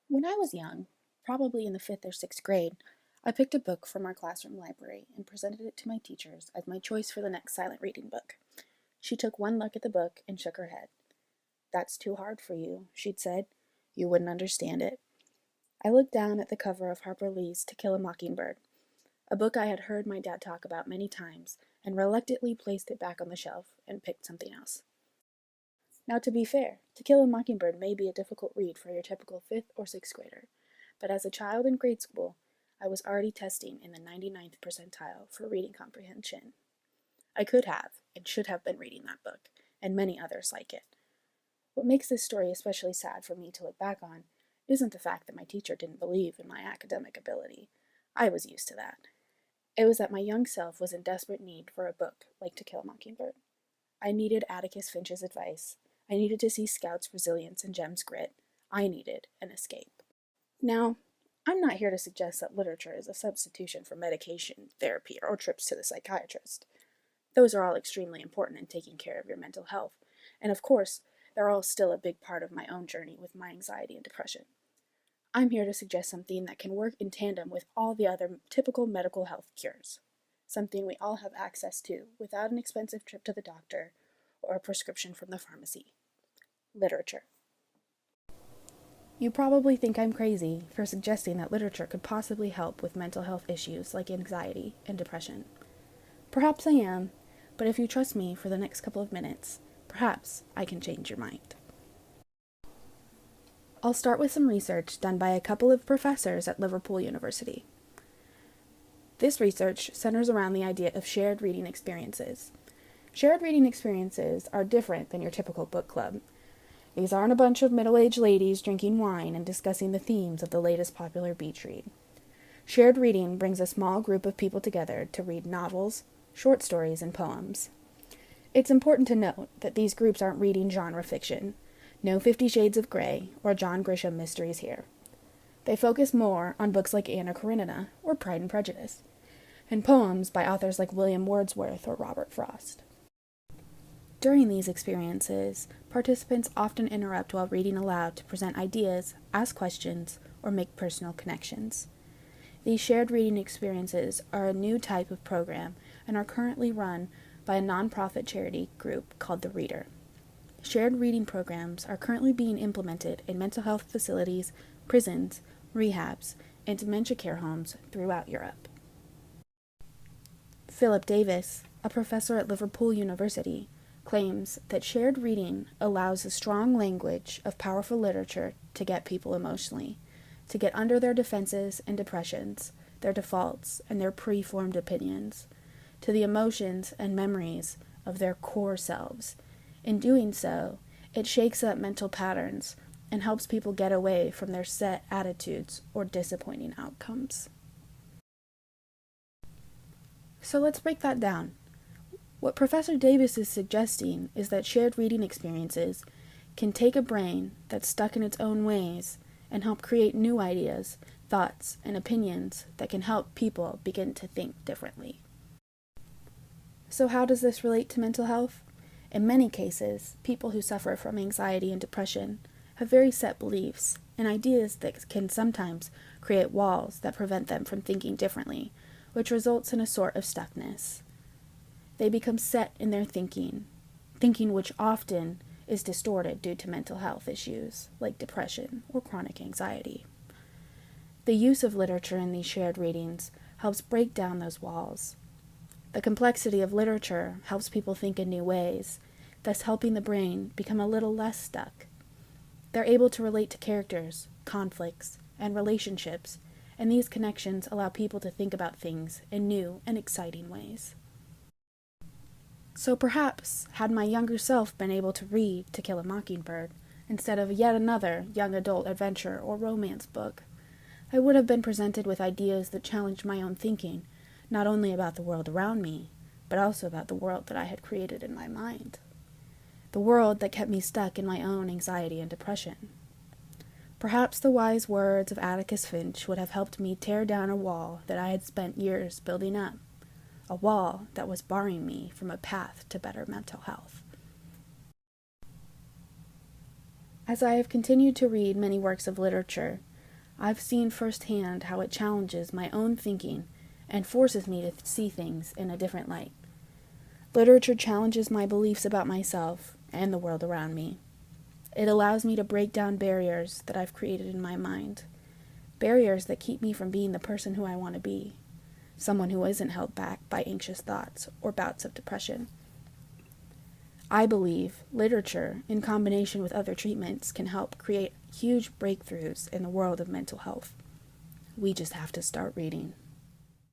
When I was young, probably in the fifth or sixth grade, I picked a book from our classroom library and presented it to my teachers as my choice for the next silent reading book. She took one look at the book and shook her head. "That's too hard for you," she'd said. "You wouldn't understand it." I looked down at the cover of Harper Lee's To Kill a Mockingbird, a book I had heard my dad talk about many times, and reluctantly placed it back on the shelf and picked something else. Now, to be fair, To Kill a Mockingbird may be a difficult read for your typical fifth or sixth grader, but as a child in grade school, I was already testing in the 99th percentile for reading comprehension. I could have and should have been reading that book, and many others like it. What makes this story especially sad for me to look back on isn't the fact that my teacher didn't believe in my academic ability. I was used to that. It was that my young self was in desperate need for a book like To Kill a Mockingbird. I needed Atticus Finch's advice. I needed to see Scout's resilience and Jem's grit. I needed an escape. Now, I'm not here to suggest that literature is a substitution for medication, therapy, or trips to the psychiatrist. Those are all extremely important in taking care of your mental health, and of course, they're all still a big part of my own journey with my anxiety and depression. I'm here to suggest something that can work in tandem with all the other typical medical health cures, something we all have access to without an expensive trip to the doctor or a prescription from the pharmacy: literature. You probably think I'm crazy for suggesting that literature could possibly help with mental health issues like anxiety and depression. Perhaps I am, but if you trust me for the next couple of minutes, perhaps I can change your mind. I'll start with some research done by a couple of professors at Liverpool University. This research centers around the idea of shared reading experiences. Shared reading experiences are different than your typical book club. These aren't a bunch of middle-aged ladies drinking wine and discussing the themes of the latest popular beach read. Shared reading brings a small group of people together to read novels, short stories, and poems. It's important to note that these groups aren't reading genre fiction. No 50 Shades of Grey or John Grisham mysteries here. They focus more on books like Anna Karenina or Pride and Prejudice, and poems by authors like William Wordsworth or Robert Frost. During these experiences, participants often interrupt while reading aloud to present ideas, ask questions, or make personal connections. These shared reading experiences are a new type of program and are currently run by a nonprofit charity group called The Reader. Shared reading programs are currently being implemented in mental health facilities, prisons, rehabs, and dementia care homes throughout Europe. Philip Davis, a professor at Liverpool University, claims that shared reading allows a strong language of powerful literature to get people emotionally, to get under their defenses and depressions, their defaults, and their preformed opinions, to the emotions and memories of their core selves. In doing so, it shakes up mental patterns and helps people get away from their set attitudes or disappointing outcomes. So let's break that down. What Professor Davis is suggesting is that shared reading experiences can take a brain that's stuck in its own ways and help create new ideas, thoughts, and opinions that can help people begin to think differently. So how does this relate to mental health? In many cases, people who suffer from anxiety and depression have very set beliefs and ideas that can sometimes create walls that prevent them from thinking differently, which results in a sort of stuckness. They become set in their thinking which often is distorted due to mental health issues like depression or chronic anxiety. The use of literature in these shared readings helps break down those walls. The complexity of literature helps people think in new ways, thus helping the brain become a little less stuck. They're able to relate to characters, conflicts, and relationships, and these connections allow people to think about things in new and exciting ways. So perhaps, had my younger self been able to read To Kill a Mockingbird, instead of yet another young adult adventure or romance book, I would have been presented with ideas that challenged my own thinking, not only about the world around me, but also about the world that I had created in my mind. The world that kept me stuck in my own anxiety and depression. Perhaps the wise words of Atticus Finch would have helped me tear down a wall that I had spent years building up, a wall that was barring me from a path to better mental health. As I have continued to read many works of literature, I've seen firsthand how it challenges my own thinking and forces me to see things in a different light. Literature challenges my beliefs about myself and the world around me. It allows me to break down barriers that I've created in my mind, barriers that keep me from being the person who I want to be, someone who isn't held back by anxious thoughts or bouts of depression. I believe literature, in combination with other treatments, can help create huge breakthroughs in the world of mental health. We just have to start reading.